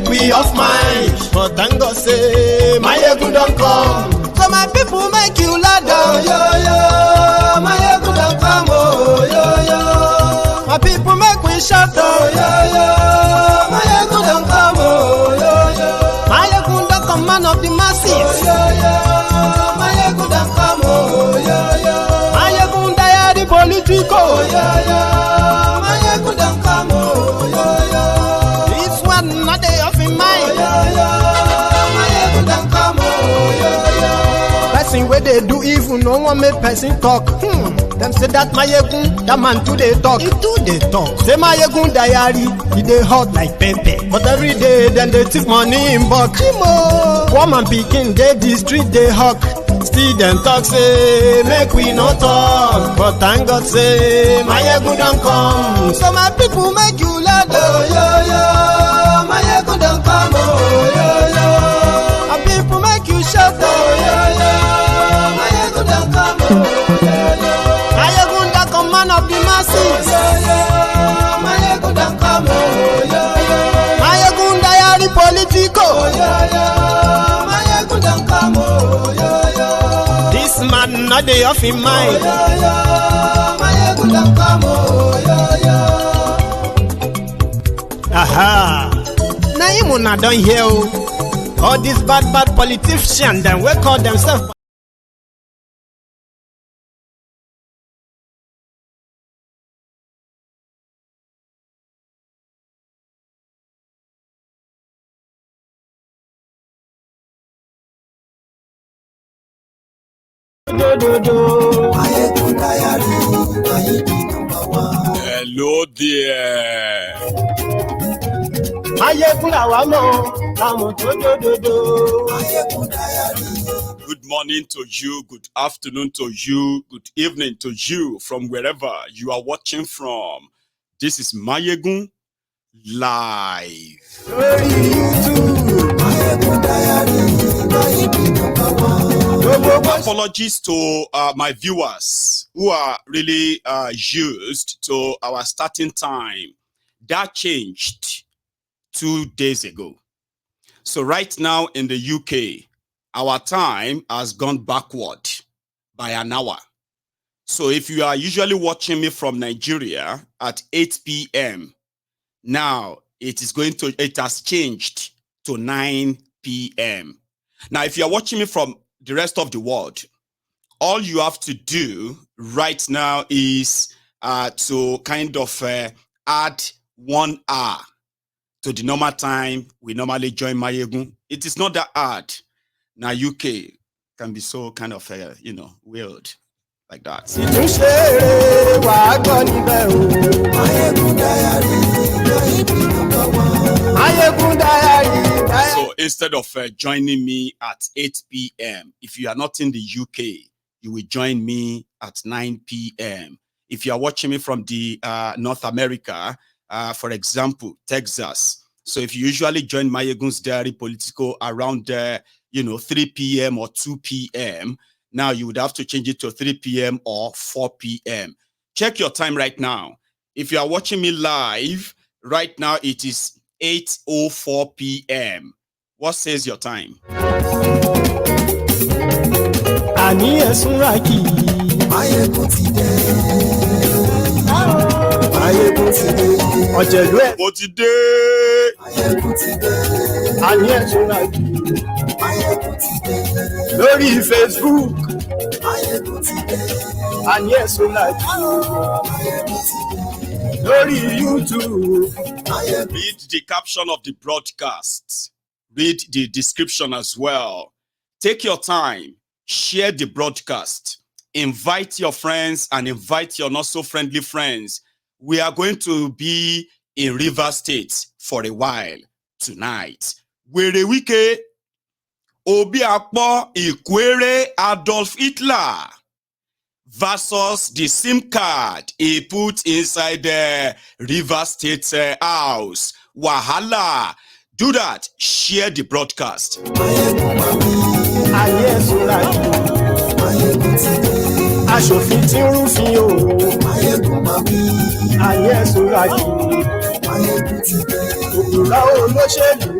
we off mind. But thank God say, Mayegun don't come. So my people make you loud. Oh, yo, yo, Mayegun don't come. Oh, yo, yo. My people make we shout. Oh, yo, yo, Mayegun don't come. Oh, yo, yo. Mayegun don't come, man of the masses. Oh, yo, yo. Mayegun don't come. Oh, yo, yo. Mayegun diary politico. Oh, yo, yo. Mayegun don't come. Oh, yo, yo. This one not day off in mind. Oh, yo, yo. Mayegun don't come. Oh, yo, yo. Person where they do evil, no one make person talk. Them say that Mayegun, that man too they talk. He too they talk. Say Mayegun diary, he they hot like pepper. But every day, then they take money in bulk. Woman picking, they the street they hawk. Still them talk say, make we no talk. But thank God say, Mayegun don't come. So my people make you loud. Oh, yo, yo. Mayegun don't come. Oh, yo, yo. My people make you shout. Oh, yo, yo. Mayegun don't come. Oh, yo, yo. Mayegun don't come, man of the masses. Oh, yo, yo. Mayegun don't come. Oh, yo, yo. Mayegun diary politico. Oh, yo, yo. Mayegun don't come. Oh, yo, yo. This man not day off in mind. Oh, yo, yo. Mayegun don't come. Oh, yo, yo. Aha. Now you not done here. All these bad politicians, then we call themselves. Hello there. Good morning to you, good afternoon to you, good evening to you from wherever you are watching from. This is Mayegun live. Apologies to my viewers who are really used to our starting time. That changed 2 days ago. So right now in the UK, our time has gone backward by an hour. So if you are usually watching me from Nigeria at 8 p.m., now it has changed to 9 p.m. Now, if you are watching me from the rest of the world, all you have to do right now is to kind of add 1 hour to the normal time we normally join Mayegun. It is not that hard. Now, UK can be so kind of, weird like that. So instead of joining me at 8 p.m., if you are not in the UK, you will join me at 9 p.m. If you are watching me from the North America, for example, Texas. So if you usually join Mayegun's Diary Politico around 3 p.m. or 2 p.m., now you would have to change it to 3 p.m. or 4 p.m. Check your time right now. If you are watching me live, right now it is 8:04 p.m. What says your time? Lórí Facebook, lórí YouTube. Read the caption of the broadcast. Read the description as well. Take your time. Share the broadcast. Invite your friends and invite your not so friendly friends. We are going to be in Rivers State for a while tonight. Were Wike Obiakpo Ikwere Adolf Hitler versus the SIM card he put inside the Rivers State house. Wahala. Do that. Share the broadcast. Aṣòfin tí ń rúfin o. Ayé ẹ̀sùn rájì. òpùrọ́ olóṣèlú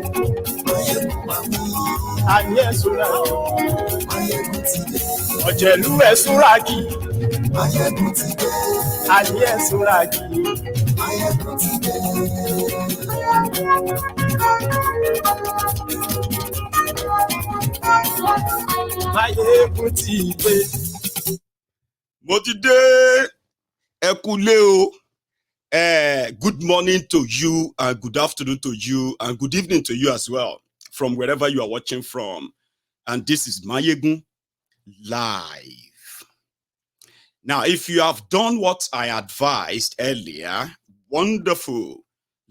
àní ẹ̀sùnra ọ̀jẹ̀lú ẹ̀sùnra kì àní ẹ̀sùnra kì. Máyégún ti dé. Mo ti dé. Ẹ kúlé o. Good morning to you, and good afternoon to you, and good evening to you as well, from wherever you are watching from. And this is Mayegun Live. Now, if you have done what I advised earlier, wonderful.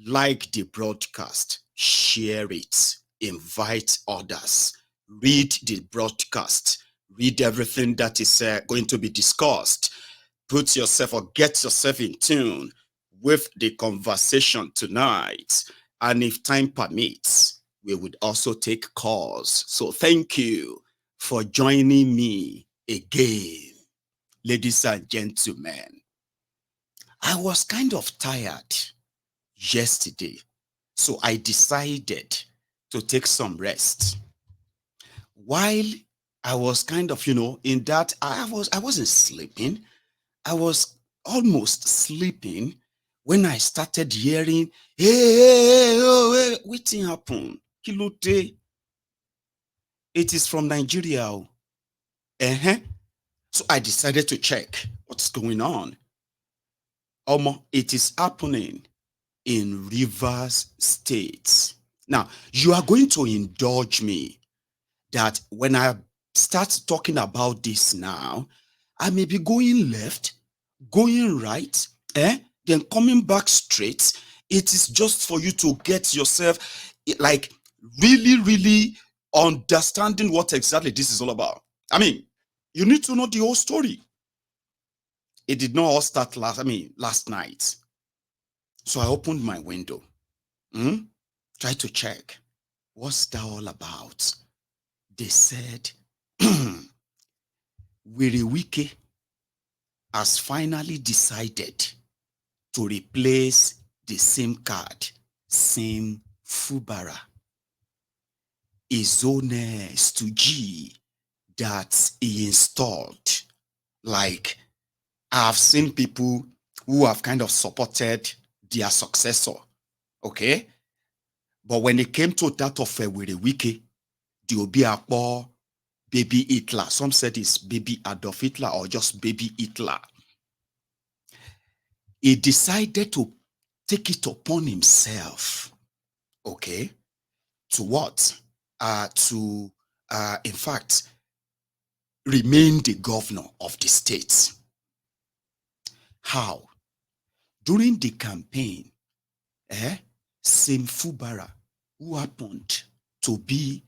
Like the broadcast, share it, invite others, read the broadcast, read everything that is going to be discussed. Put yourself or get yourself in tune with the conversation tonight. And if time permits, we would also take calls. So thank you for joining me again, ladies and gentlemen. I was kind of tired yesterday, so I decided to take some rest. While I was kind of, in that, I wasn't sleeping. I was almost sleeping when I started hearing, hey, what happened? Kilote. It is from Nigeria. So I decided to check what's going on. It is happening in Rivers State. Now, you are going to indulge me that when I start talking about this now, I may be going left, going right, then coming back straight. It is just for you to get yourself like really understanding what exactly this is all about. I mean, you need to know the whole story. It did not all start last night. So I opened my window, tried to check what's that all about. They said, Wike has finally decided to replace the SIM card, SIM Fubara. His own Stooge that he installed. Like, I've seen people who have kind of supported their successor, okay? But when it came to that of Wike, the Obiakpo, baby Hitler, some said it's baby Adolf Hitler or just baby Hitler. He decided to take it upon himself, okay? To what? In fact, remain the governor of the state. How? During the campaign, Sim Fubara, who happened to be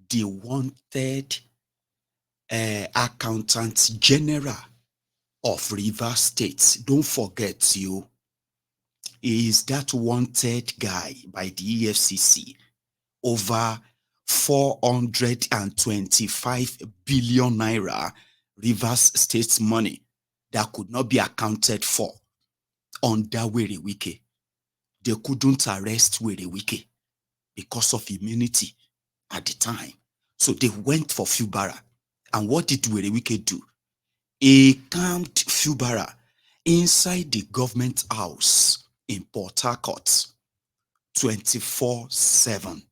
the wanted accountant general of Rivers State, don't forget he is that wanted guy by the EFCC, over 425 billion naira Rivers State's money that could not be accounted for under Wike. They couldn't arrest Wike because of immunity at the time. So they went for Fubara. And what did Wike do? He camped Fubara inside the government house in Port Harcourt 24/7.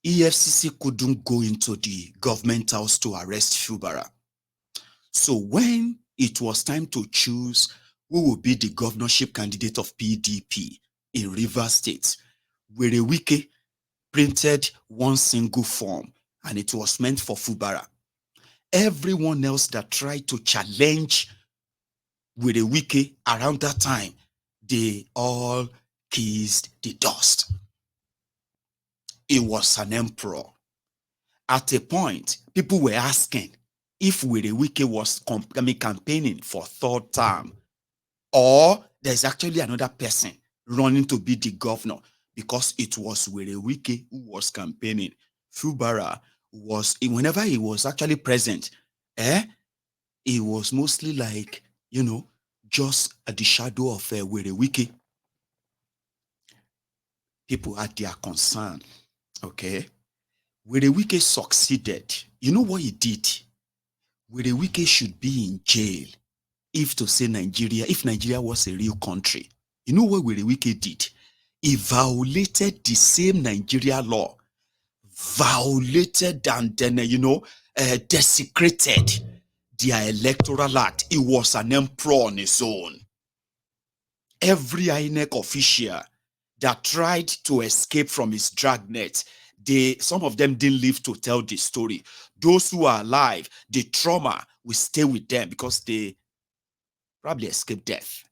EFCC couldn't go into the government house to arrest Fubara. So when it was time to choose who will be the governorship candidate of PDP in Rivers State, Wike printed one single form, and it was meant for Fubara. Everyone else that tried to challenge Wike around that time, they all kissed the dust. He was an emperor. At a point, people were asking if Wike was campaigning for third term, or there's actually another person running to be the governor, because it was Wike who was campaigning. Fubara was, whenever he was actually present, he was mostly like, just at the shadow of Wike. people had their concern. Okay. Wike succeeded. You know what he did? Wike should be in jail if Nigeria was a real country. You know what Wike did? He violated the same Nigeria law, violated and then, desecrated their electoral act. He was an emperor on his own. Every INEC official that tried to escape from his dragnet, some of them didn't live to tell the story. Those who are alive, the trauma will stay with them because they probably escaped death.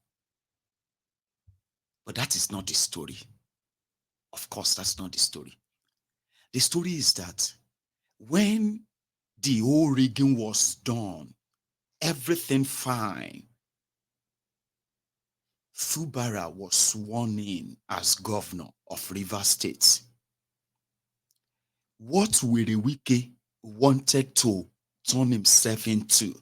But that is not the story. Of course, that's not the story. The story is that when the whole rigging was done, everything fine, Fubara was sworn in as governor of Rivers State. What Wike wanted to turn himself into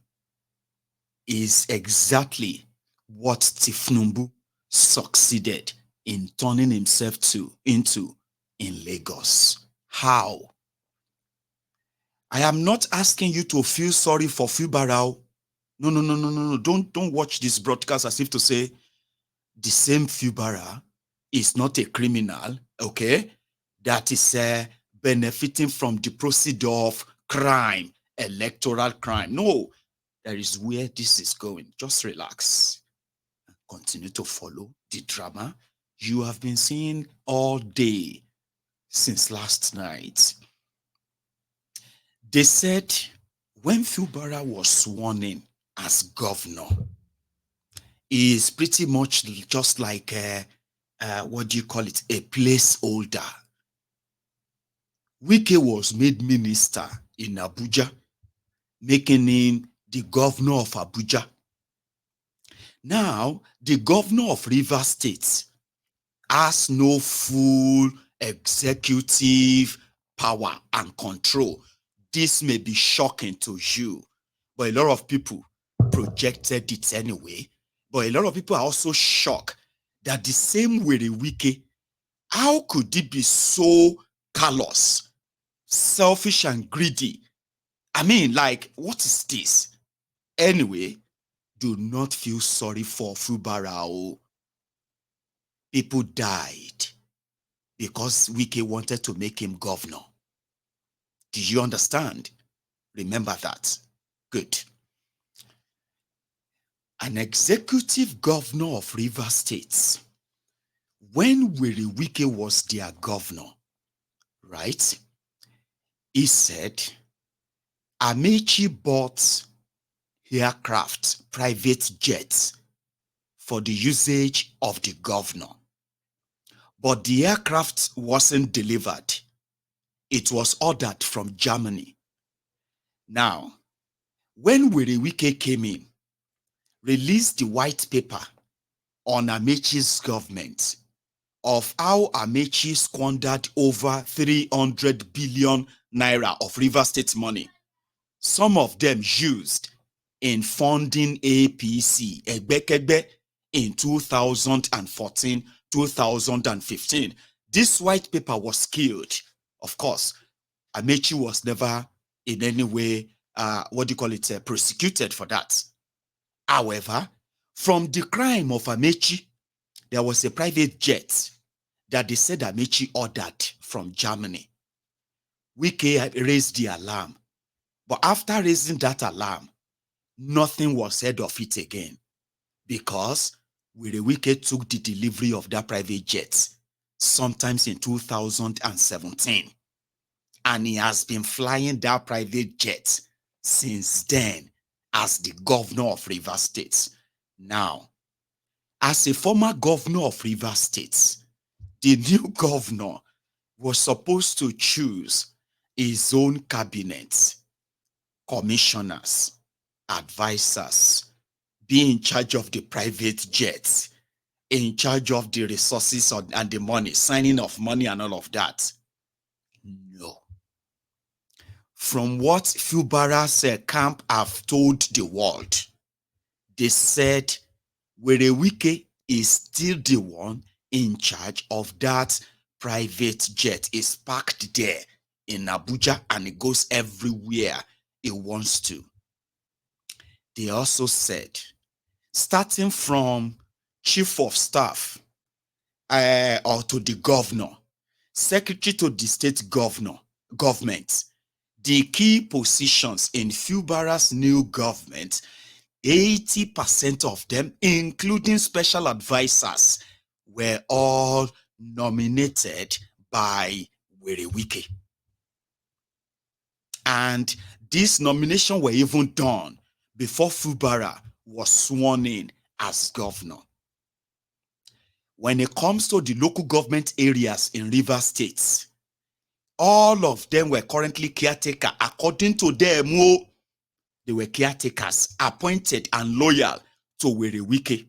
is exactly what Tifnumbu succeeded in turning himself into in Lagos. How? I am not asking you to feel sorry for Fubara. No. Don't watch this broadcast as if to say the same Fubara is not a criminal, okay? That is benefiting from the proceeds of crime, electoral crime. No, that is where this is going. Just relax. Continue to follow the drama you have been seeing all day since last night. They said when Fubara was sworn in as governor, he is pretty much just like what do you call it? A placeholder. Wike was made minister in Abuja, making him the governor of Abuja. Now, the governor of Rivers State has no full executive power and control. This may be shocking to you, but a lot of people projected it anyway. But a lot of people are also shocked that the same way Wike, how could he be so callous, selfish and greedy? I mean, like, what is this? Anyway, do not feel sorry for Fubara. People died because Wike wanted to make him governor. Do you understand? Remember that. Good. An executive governor of Rivers State, when Wike was their governor, right? He said, Amechi bought aircraft, private jets for the usage of the governor. But the aircraft wasn't delivered. It was ordered from Germany. Now, when Wike came in, released the white paper on Amechi's government of how Amechi squandered over 300 billion naira of Rivers State money, some of them used in funding APC, Egbekegbe, in 2014, 2015. This white paper was killed. Of course, Amechi was never in any way, prosecuted for that. However, from the crime of Amechi, there was a private jet that they said Amechi ordered from Germany. Wike raised the alarm. But after raising that alarm, nothing was said of it again because Wike took the delivery of that private jet sometimes in 2017. And he has been flying that private jet since then as the governor of Rivers State. Now, as a former governor of Rivers State, the new governor was supposed to choose his own cabinet, commissioners, advisors, be in charge of the private jets, in charge of the resources and the money, signing of money and all of that. No. From what Fubara's camp have told the world, they said Wike is still the one in charge of that private jet is parked there in Abuja and it goes everywhere it wants to. They also said, starting from chief of staff or to the governor, secretary to the state government, the key positions in Fubara's new government, 80% of them, including special advisors, were all nominated by Wike. And these nominations were even done before Fubara was sworn in as governor. When it comes to the local government areas in Rivers State, all of them were currently caretaker. According to them, they were caretakers, appointed and loyal to Wike.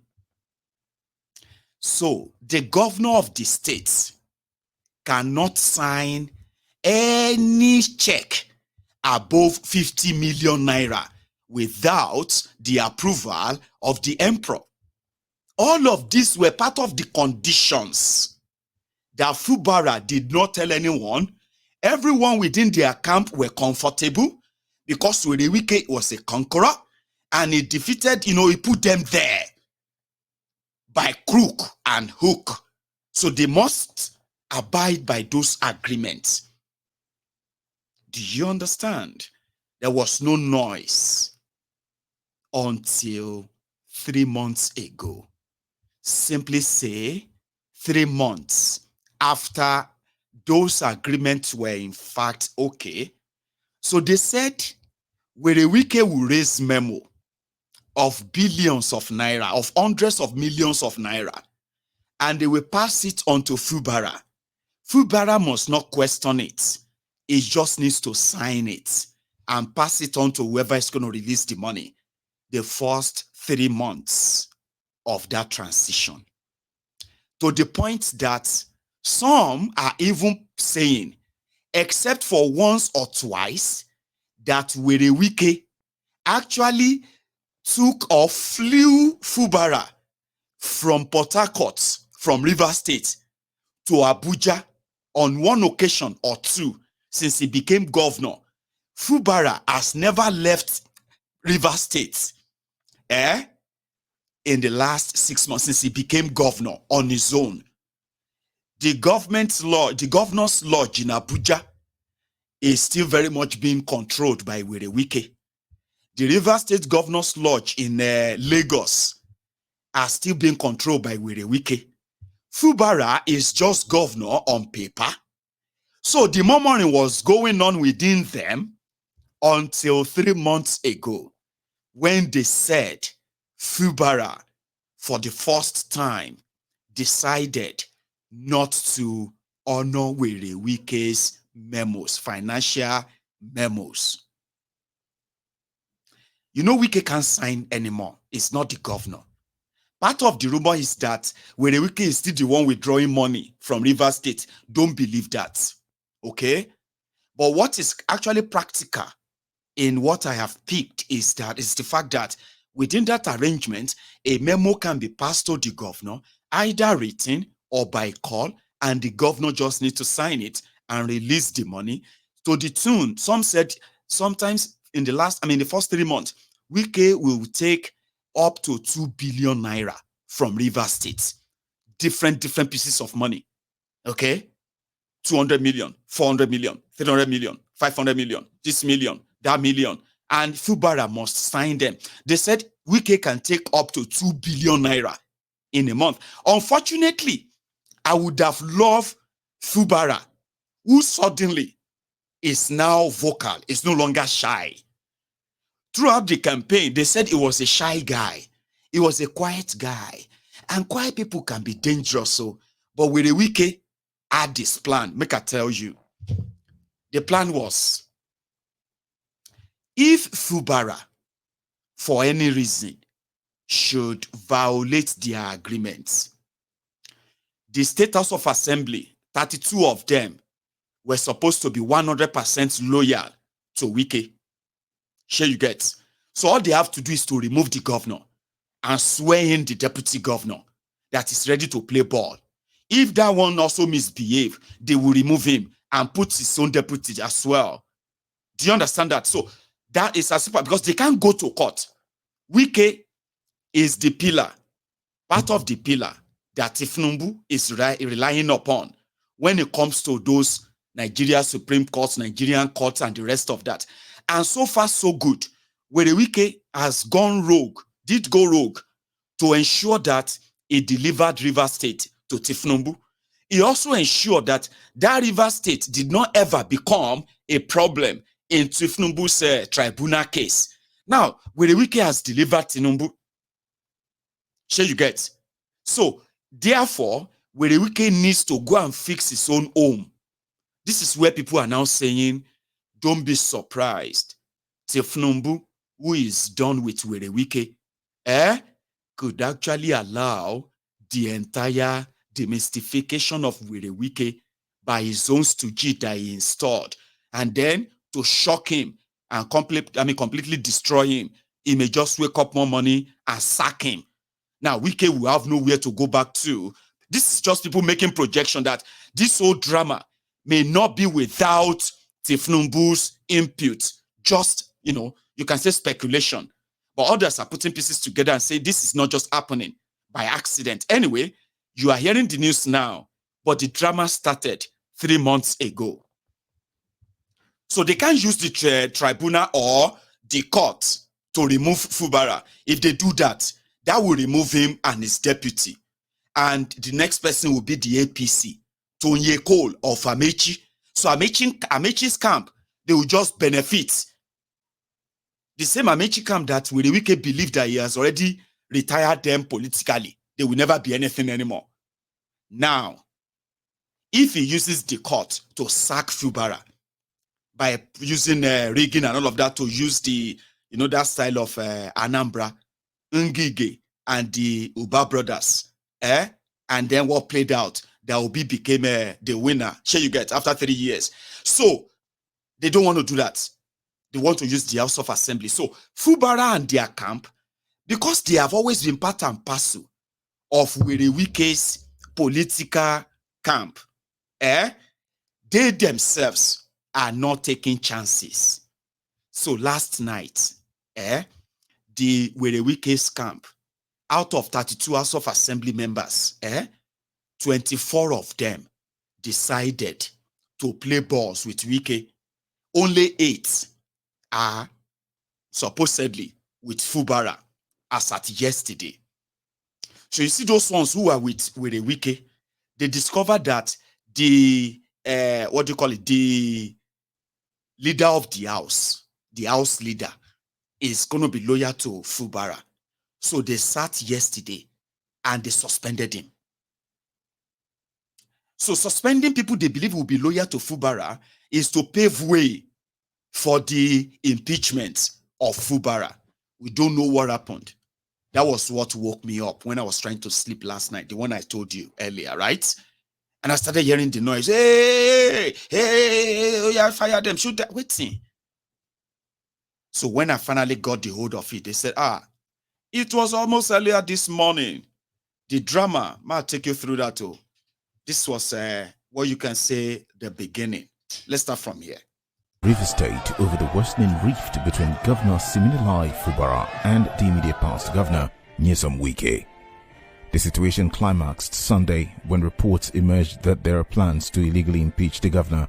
So the governor of the state cannot sign any check above 50 million naira without the approval of the emperor. All of these were part of the conditions that Fubara did not tell anyone. Everyone within their camp were comfortable because Wike was a conqueror and he defeated, he put them there by crook and hook. So they must abide by those agreements. Do you understand? There was no noise until 3 months ago. Simply say 3 months after those agreements were in fact okay. So they said Wike will raise memo of billions of naira, of hundreds of millions of naira, and they will pass it on to Fubara. Fubara must not question it. He just needs to sign it and pass it on to whoever is going to release the money the first 3 months of that transition. To the point that some are even saying, except for once or twice, that Wike actually took or flew Fubara from Port Harcourt, from Rivers State, to Abuja on one occasion or two since he became governor. Fubara has never left Rivers State in the last 6 months since he became governor on his own. The governor's lodge in Abuja is still very much being controlled by Wike. The Rivers State Governor's Lodge in Lagos are still being controlled by Wike. Fubara is just governor on paper. So the murmuring was going on within them until 3 months ago when they said Fubara, for the first time, decided not to honor Wike's memos, financial memos. Wike can't sign anymore. It's not the governor. Part of the rumor is that Wike is still the one withdrawing money from Rivers State. Don't believe that. Okay? But what is actually practical in what I have picked is the fact that within that arrangement, a memo can be passed to the governor, either written or by call, and the governor just needs to sign it and release the money to the tune. Some said sometimes in the first 3 months, Wike will take up to 2 billion naira from Rivers State. Different pieces of money. Okay? 200 million, 400 million, 300 million, 500 million, this million, that million. And Fubara must sign them. They said Wike can take up to 2 billion naira in a month. Unfortunately, I would have loved Fubara, who suddenly is now vocal, is no longer shy. Throughout the campaign, they said he was a shy guy. He was a quiet guy. And quiet people can be dangerous. But with Wike had this plan. Make I tell you. The plan was, if Fubara, for any reason, should violate their agreements, the State House of Assembly, 32 of them, were supposed to be 100% loyal to Wike. Sure you get. So all they have to do is to remove the governor and swear in the deputy governor that is ready to play ball. If that one also misbehave, they will remove him and put his own deputy as well. Do you understand that? So that is as simple, because they can't go to court. Wike is the pillar, part of the pillar that Tinubu is relying upon when it comes to those Nigeria Supreme Courts, Nigerian courts, and the rest of that. And so far, so good. Where Wike has gone rogue, did go rogue, to ensure that he delivered Rivers State to Tinubu. He also ensured that that Rivers State did not ever become a problem in Tinubu's tribunal case. Now, where Wike has delivered Tinubu, sure you get. So, therefore, where Wike needs to go and fix his own home. This is where people are now saying, don't be surprised. Tinubu, who is done with Were Wike, could actually allow the entire demystification of Were Wike by his own Stooge that he installed, and then to shock him and completely destroy him. He may just wake up more money and sack him. Now, Wike will have nowhere to go back to. This is just people making projection that this whole drama may not be without Tinubu's input. Just, you can say speculation. But others are putting pieces together and say this is not just happening by accident. Anyway, you are hearing the news now, but the drama started 3 months ago. So they can't use the tribunal or the court to remove Fubara. If they do that, that will remove him and his deputy. And the next person will be the APC, Tonye Cole of Amechi. So Amechi's camp, they will just benefit. The same Amechi camp that Were Wike believe that he has already retired them politically. They will never be anything anymore. Now, if he uses the court to sack Fubara by using rigging and all of that, to use the, that style of Anambra, Ngige, and the Uba brothers, and then what played out, that Obi became the winner. Sure you get, after 3 years. So, they don't want to do that. They want to use the House of Assembly. So, Fubara and their camp, because they have always been part and parcel of Were Wike's political camp, they themselves are not taking chances. So, last night, the Were Wike's camp, out of 32 House of Assembly members, 24 of them decided to play balls with Wike. Only 8 are supposedly with Fubara as at yesterday. So you see those ones who are with Wike, they discovered that the, the leader of the house leader, is going to be loyal to Fubara. So they sat yesterday and they suspended him. So suspending people they believe will be loyal to Fubara is to pave way for the impeachment of Fubara. We don't know what happened. That was what woke me up when I was trying to sleep last night, the one I told you earlier, right? And I started hearing the noise. Hey, oh yeah, fire them, shoot that. Waiting. So when I finally got the hold of it, they said, it was almost earlier this morning. The drama, I'll take you through that too. This was what you can say the beginning. Let's start from here. Rivers State over the worsening rift between Governor Siminalayi Fubara and the immediate past governor, Nyesom Wike. The situation climaxed Sunday when reports emerged that there are plans to illegally impeach the governor.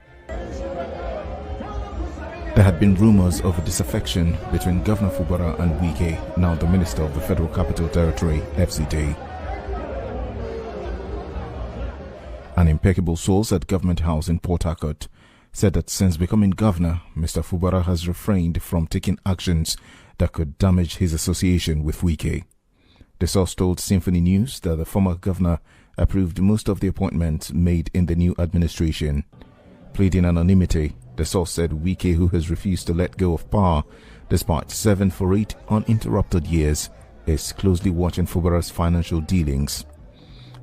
There had been rumors of a disaffection between Governor Fubara and Wike, now the Minister of the Federal Capital Territory, FCT. An impeccable source at Government House in Port Harcourt said that since becoming governor, Mr. Fubara has refrained from taking actions that could damage his association with Wike. The source told Symphony News that the former governor approved most of the appointments made in the new administration. Pleading anonymity, the source said Wike, who has refused to let go of power despite 7 for 8 uninterrupted years, is closely watching Fubara's financial dealings.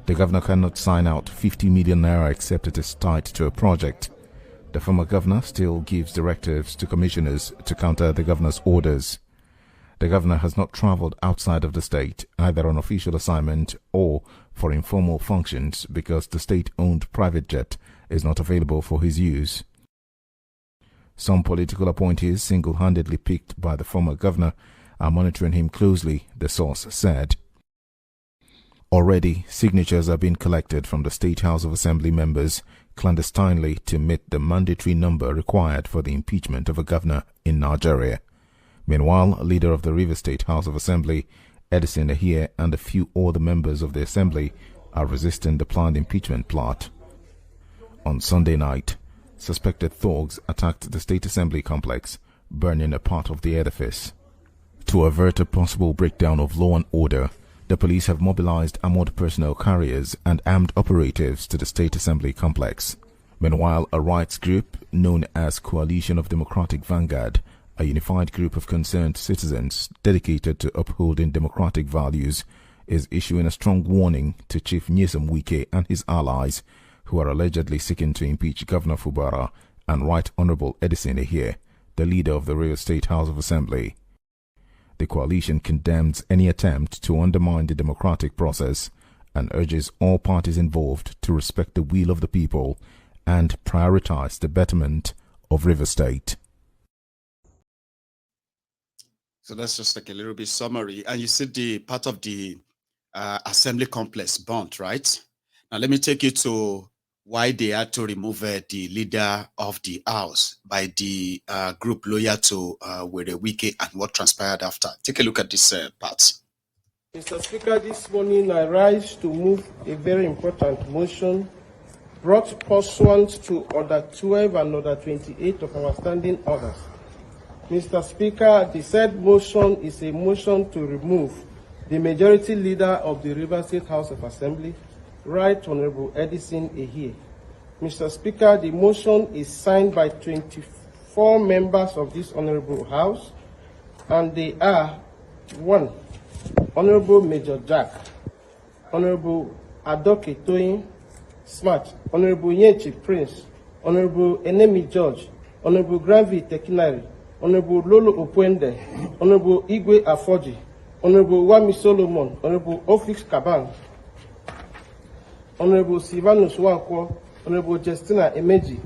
The governor cannot sign out 50 million naira except it is tied to a project. The former governor still gives directives to commissioners to counter the governor's orders. The governor has not traveled outside of the state, either on official assignment or for informal functions, because the state-owned private jet is not available for his use. Some political appointees single-handedly picked by the former governor are monitoring him closely, the source said. Already, signatures are being collected from the State House of Assembly members clandestinely to meet the mandatory number required for the impeachment of a governor in Nigeria. Meanwhile, leader of the Rivers State House of Assembly, Edison Ehie, and a few other members of the assembly are resisting the planned impeachment plot. On Sunday night, suspected thugs attacked the State Assembly complex, burning a part of the edifice. To avert a possible breakdown of law and order, the police have mobilized armored personnel carriers and armed operatives to the State Assembly complex. Meanwhile, a rights group known as Coalition of Democratic Vanguard, a unified group of concerned citizens dedicated to upholding democratic values, is issuing a strong warning to Chief Wike and his allies, who are allegedly seeking to impeach Governor Fubara and Right Honorable Edison Ehie, the leader of the Rivers State House of Assembly. The coalition condemns any attempt to undermine the democratic process and urges all parties involved to respect the will of the people and prioritize the betterment of Rivers State. So that's just like a little bit summary. And you see the part of the assembly complex burnt, right? Now let me take you to why they had to remove the leader of the house by the group loyal to Wike and what transpired after. Take a look at this part. Mr. Speaker, this morning I rise to move a very important motion brought pursuant to Order 12 and Order 28 of our standing orders. Mr. Speaker, the said motion is a motion to remove the majority leader of the Rivers State House of Assembly, Right Honorable Edison Ehie. Mr. Speaker, the motion is signed by 24 members of this Honorable House, and they are 1. Honorable Major Jack, Honorable Adoke Toyin Smart, Honorable Nyechi Prince, Honorable Enemi George, Honorable Granville Tekinari, Honorable Lolo Opwende, Honorable Igwe Afoji, Honorable Wami Solomon, Honorable Ofix Kaban, Honorable Silvanus Wankwo, Honorable Justina Emeji,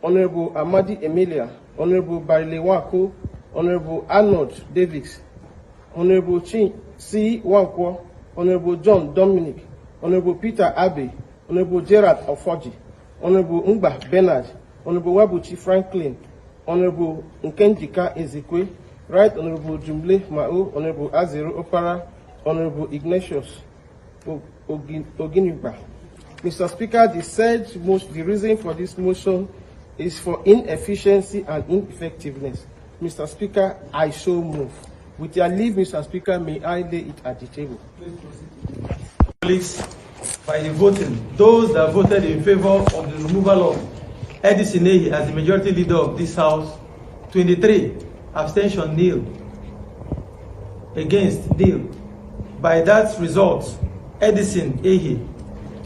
Honorable Amadi Emilia, Honorable Barile Wanko, Honorable Arnold Davis, Honorable C. Wankwo, Honorable John Dominic, Honorable Peter Abe, Honorable Gerard Ofoji, Honorable Ngba Bernard, Honorable Wabuchi Franklin, Honorable Nkenjika Ezekwe, Right Honorable Jumble Mao, Honorable Azero Opara, Honorable Ignatius Oginiba. Mr. Speaker, the reason for this motion is for inefficiency and ineffectiveness. Mr. Speaker, I so move. With your leave, Mr. Speaker, may I lay it at the table. Please, by the voting, those that voted in favor of the removal of Edison Ehie as the majority leader of this House, 23, abstention nil, against nil. By that result, Edison Ehie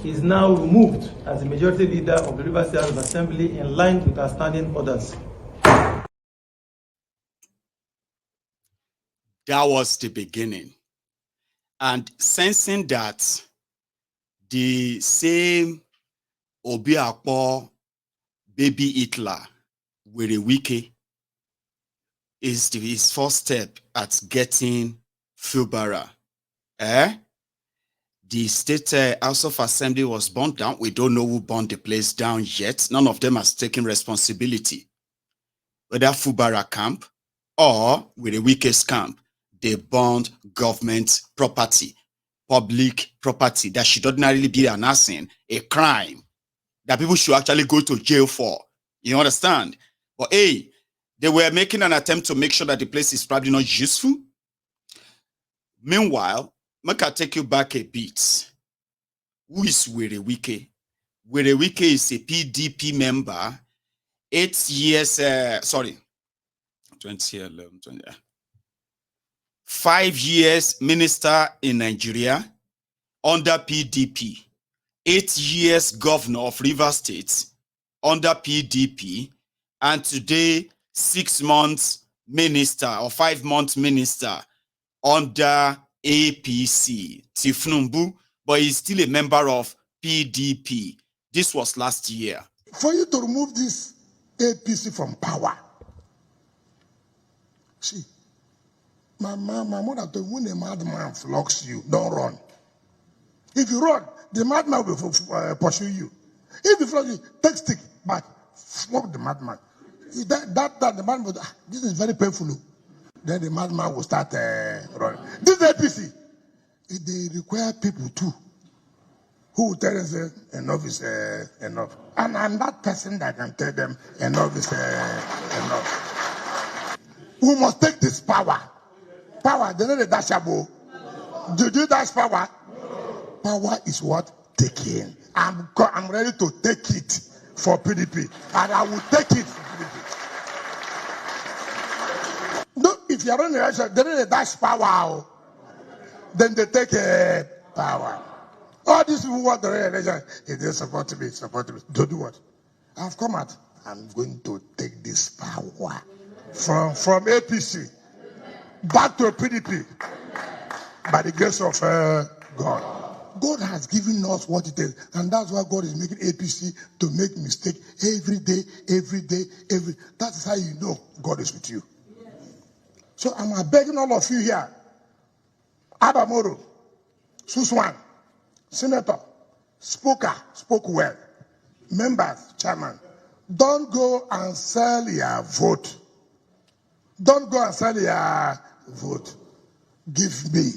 is now removed as the majority leader of the Rivers State House of Assembly in line with our standing orders. That was the beginning. And sensing that the same Obiakpo baby Hitler with a Wike is his first step at getting Fubara. The State House of Assembly was burnt down. We don't know who burned the place down yet. None of them has taken responsibility. Whether Fubara camp or with a Wike's camp, they burned government property, public property that should ordinarily be an arson, a crime that people should actually go to jail for. You understand? But hey, they were making an attempt to make sure that the place is probably not useful. Meanwhile, make I take you back a bit. Who is Wike? Wike is a PDP member, 8 years, 5 years minister in Nigeria under PDP, 8 years governor of Rivers State under PDP, and today 6 months minister or 5 months minister under APC, Tifnumbu, but he's still a member of PDP. This was last year. For you to remove this APC from power, see, my mother told me, when a madman flocks you, don't run. If you run, the madman will pursue you. If you flog you, take stick, but flog the madman. That the madman will, this is very painful. Then the madman will start running. This APC, they require people too, who will tell them enough is enough. And I'm that person that can tell them enough is enough. We must take this power. Power, they know the dashable. Do you dash power? Power is what? Taking. I'm ready to take it for PDP. And I will take it for PDP. No, if you're running the election, they know the dash power. Then they take power. All these people want the election. If they support me. To do what? I've come out. I'm going to take this power from APC back to PDP by the grace of God. God has given us what it is, and that's why God is making APC to make mistake every day. That's how you know God is with you. So I'm begging all of you here, Abamoro, Suswan, Senator, spoke well, members, chairman, don't go and sell your vote. Don't go and sell your vote. Give me.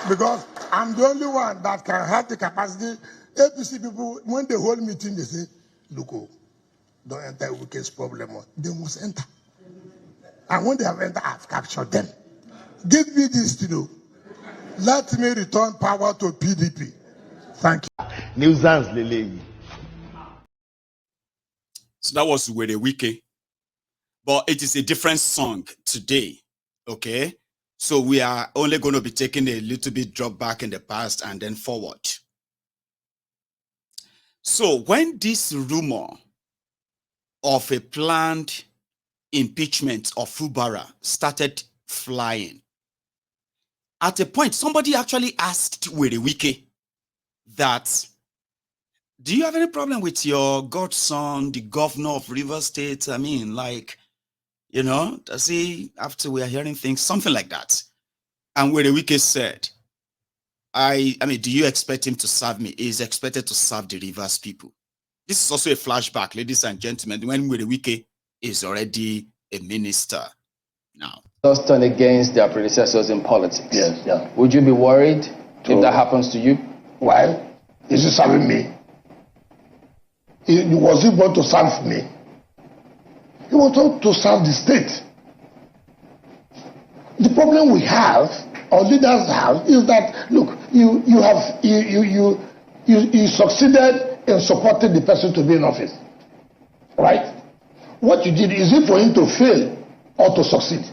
Because I'm the only one that can have the capacity. APC people, when they hold meeting, they say, look, don't enter Wike's problem. They must enter. And when they have entered, I've captured them. Give me this to do. Let me return power to PDP. Thank you. Nuisance, Lele. So that was Wike. But it is a different song today. Okay? So we are only going to be taking a little bit drop back in the past and then forward. So when this rumor of a planned impeachment of Fubara started flying, at a point, somebody actually asked Wike that, do you have any problem with your godson, the governor of Rivers State? I mean, like, you know, does he, after we are hearing things, something like that? And Wike said, I mean, do you expect him to serve me? He is expected to serve the Rivers people. This is also a flashback, ladies and gentlemen, when Wike is already a minister now. Just turn against their predecessors in politics. Yes, yeah. Would you be worried if that happens to you? Why? Is he serving me? Was he born to serve me? He was told to serve the state. The problem we have, or leaders have, is that look, you succeeded in supporting the person to be in office, right? What you did, is it for him to fail or to succeed?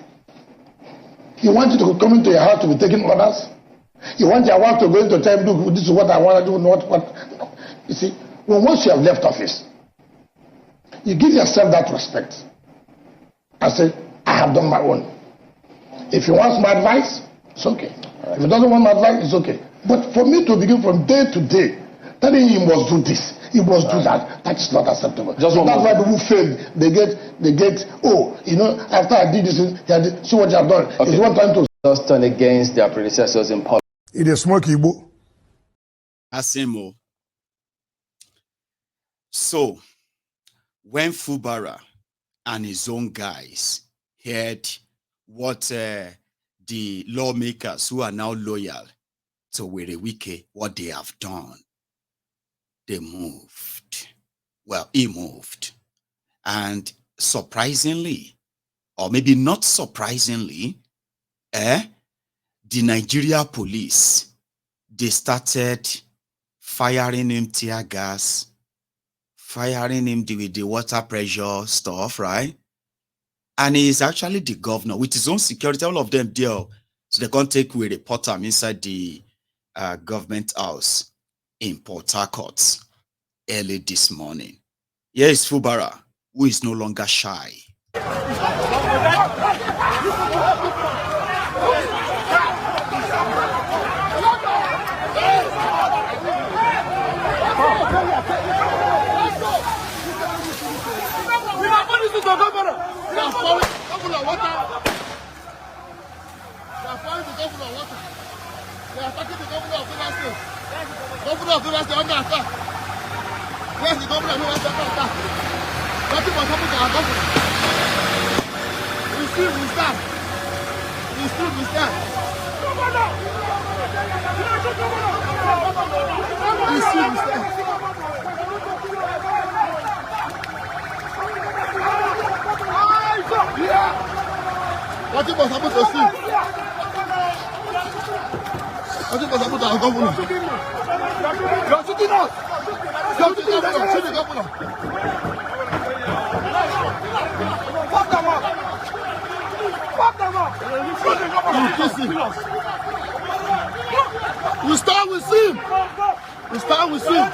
You want you to come into your house to be taking orders. You want your wife to go into time, do this is what I want to do, not what. You see, once you have left office, you give yourself that respect. I say, I have done my own. If he wants my advice, it's okay. If he doesn't want my advice, it's okay. But for me to begin from day to day, telling him he must do this, he must do that, that is not acceptable. That's why people fail. They get, oh, you know, after I did this, see what you have done. Okay. It's one time to Just turn against their predecessors in politics. it is smoky Igbo. Asimo. So, when Fubara and his own guys heard what the lawmakers who are now loyal to Wike, what they have done, they moved. Well, he moved. And surprisingly, or maybe not surprisingly, the Nigeria police, they started firing him tear gas, firing him with the water pressure stuff, right? And he's actually the governor with his own security, all of them there. So they can't take away, report him inside the government house in Port Harcourt early this morning. Here is Fubara, who is no longer shy They are attacking the governor of Fubara State. Governor of Fubara State under attack. Yes, the governor of Fubara State under attack. Nothing was happening to our governor. We still will stand. We still will stand. We still will stand. Nothing was happening to see. Nothing was happening to our governor. You are shooting us. Shoot the governor. Shoot the governor. Fuck them up. Fuck them up. Shoot the governor. You kiss him. We start with him. We start with him.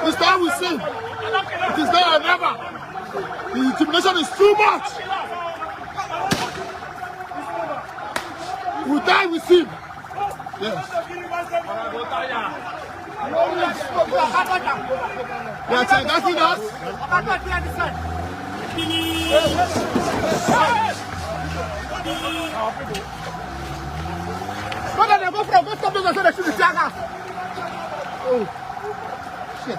We start with him. It is now or never. The intimidation is too much. We die with him. Yes. They are targeting us. Oh, shit.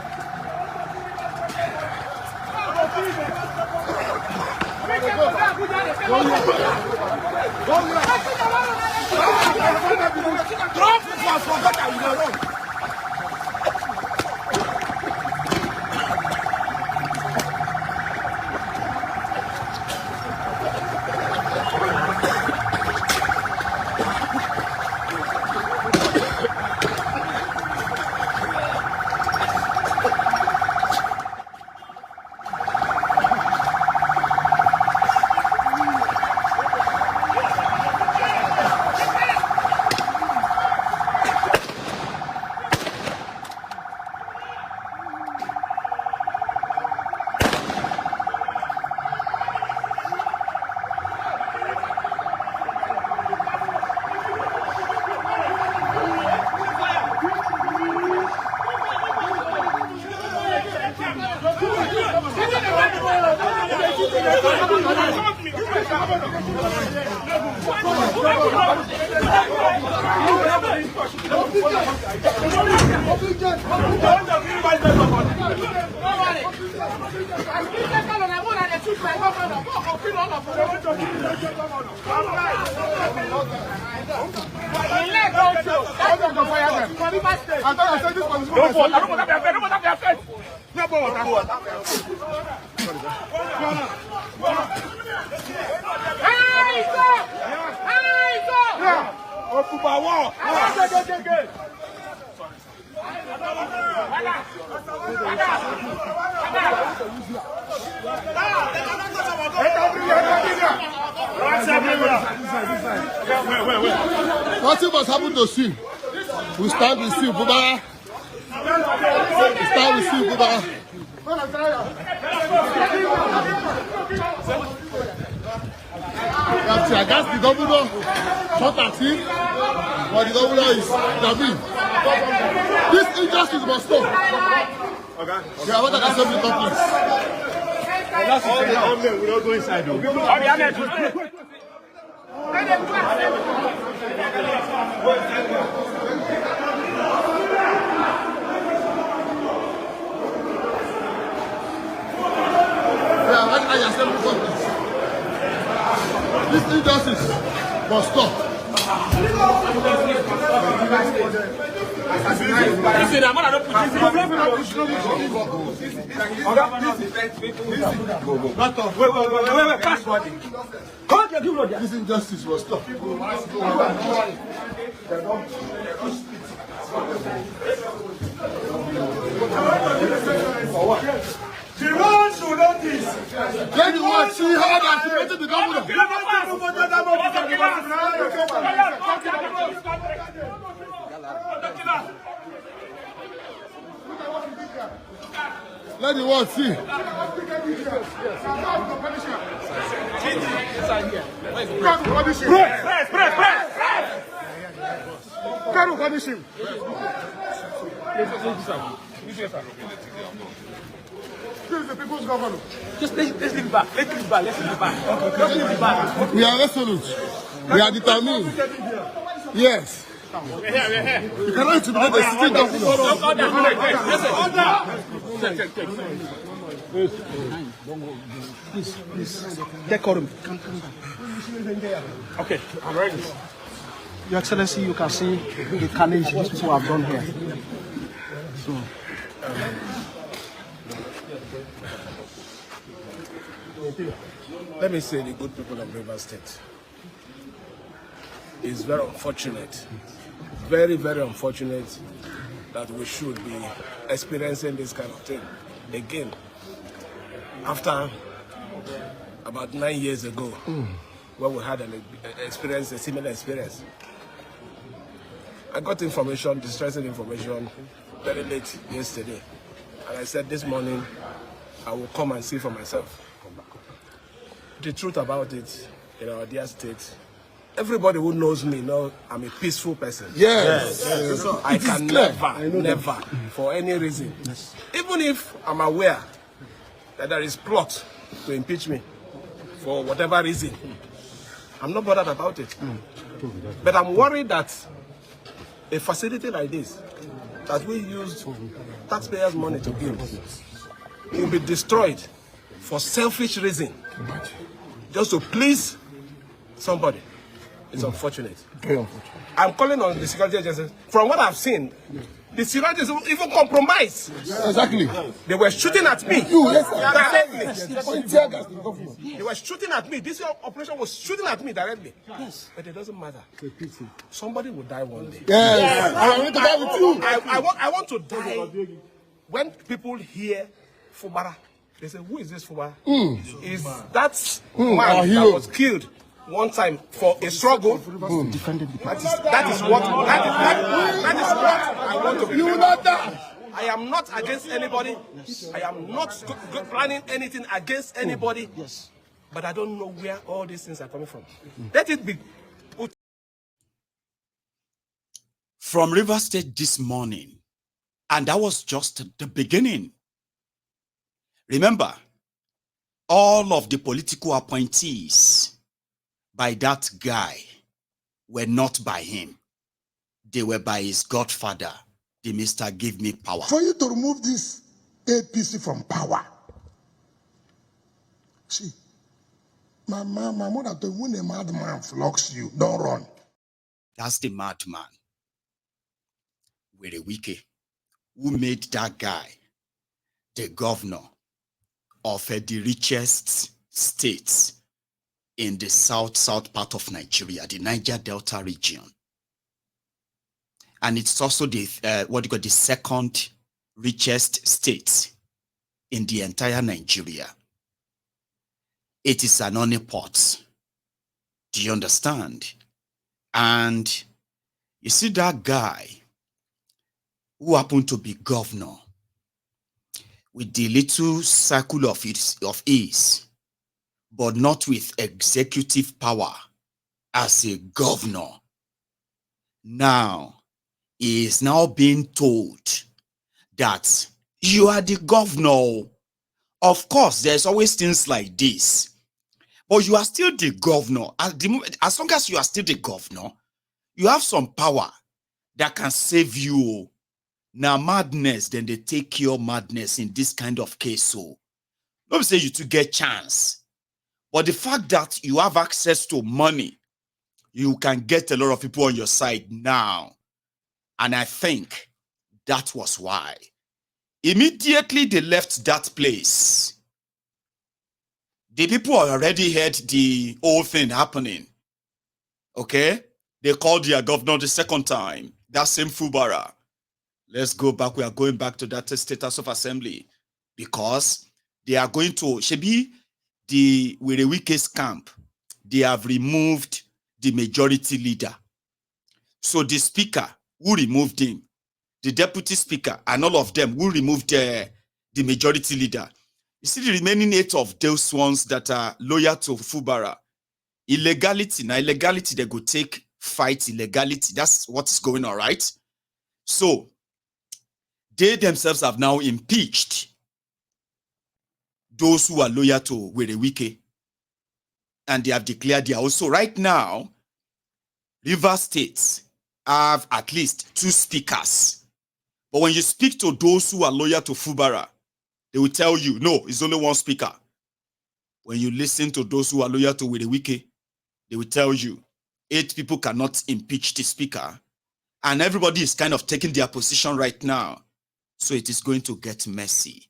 Nothing must happen to Stooge. We stand with Stooge, Fubara. We stand with Stooge, Fubara. Against the governor, shot at him, but the governor is David. This injustice must stop. They are what an assembly complex. That's all the army will not go inside though. All the army will This injustice must stop. Listen, I'm not put this injustice must stop. The one should notice. Let the one see how they activated the governor. Let the world see. Can you punish him? This is the people's governor. Just let's leave it back. Let's leave it back. Let's leave it back. Let's leave it back. We are resolute. We are determined. Yes. We're here. You cannot intimidate the sitting governor. Please. Decorum. Okay, I'm ready. Your Excellency, you can see the carnage these people have done here. So. Let me say the good people of Rivers State. It's very unfortunate, very, very unfortunate that we should be experiencing this kind of thing again. After about 9 years ago, when we had a similar experience. I got information, distressing information, very late yesterday. And I said this morning, I will come and see for myself. The truth about it, in our dear state, everybody who knows me knows I'm a peaceful person. Yes. So I can never, for any reason, even if I'm aware that there is plot to impeach me for whatever reason, I'm not bothered about it. But I'm worried that a facility like this, that we used taxpayers' money to build, will be destroyed for selfish reason, just to please somebody. It's unfortunate. I'm calling on the security agencies. From what I've seen, the security agencies even compromised. Exactly. They were shooting at me. They were shooting at me. This operation was shooting at me directly. Yes. But it doesn't matter. Somebody will die one day. Yes. I want to die with you. I want to die when people hear Fubara. They say, who is this Fubara? Is that man that was killed one time for a struggle? That is what I want to be. You will not die. I am not against anybody. I am not planning anything against anybody. But I don't know where all these things are coming from. Let it be put. From Rivers State this morning, and that was just the beginning. Remember, all of the political appointees by that guy were not by him. They were by his godfather, the Mr. Give Me Power. For you to remove this APC from power, see, my mother told me, when a madman flocks you, don't run. That's the madman, with a Wike, who made that guy the governor of the richest state in the south part of Nigeria, the Niger Delta region. And it's also the the second richest state in the entire Nigeria. It is an honeypot. Do you understand? And you see that guy who happened to be governor with the little circle of ease, but not with executive power as a governor. Now, he is now being told that you are the governor. Of course, there's always things like this, but you are still the governor. As long as you are still the governor, you have some power that can save you. Now, madness, then they take care of madness in this kind of case. So, don't say you to get chance. But the fact that you have access to money, you can get a lot of people on your side now. And I think that was why. Immediately they left that place. The people already heard the whole thing happening. Okay? They called their governor the second time. That same Fubara. Let's go back. We are going back to that status of assembly. Because they are going to, Shebi, with the Wike's camp, they have removed the majority leader. So the speaker who removed him, the deputy speaker, and all of them who removed the majority leader. You see the remaining 8 of those ones that are loyal to Fubara. Illegality. Now, illegality, they go take fight illegality. That's what's going on, right? So, they themselves have now impeached those who are loyal to Wike. And they have declared they are also right now, Rivers State have at least 2 speakers. But when you speak to those who are loyal to Fubara, they will tell you, no, it's only 1 speaker. When you listen to those who are loyal to Wike, they will tell you 8 people cannot impeach the speaker. And everybody is kind of taking their position right now. So it is going to get messy.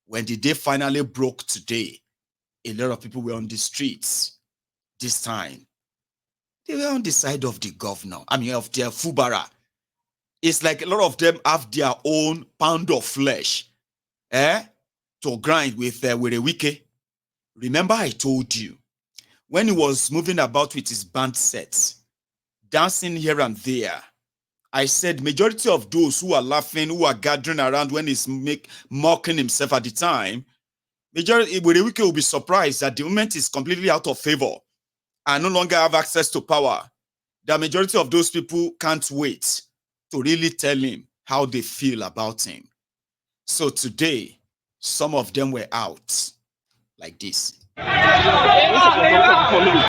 When the day finally broke today, a lot of people were on the streets. This time, they were on the side of the governor. I mean, of their Fubara. It's like a lot of them have their own pound of flesh to grind with Wike. Remember I told you, when he was moving about with his band sets, dancing here and there, I said majority of those who are laughing, who are gathering around when he's mocking himself at the time, majority Wike will be surprised that the movement is completely out of favor and no longer have access to power. The majority of those people can't wait to really tell him how they feel about him. So today, some of them were out like this.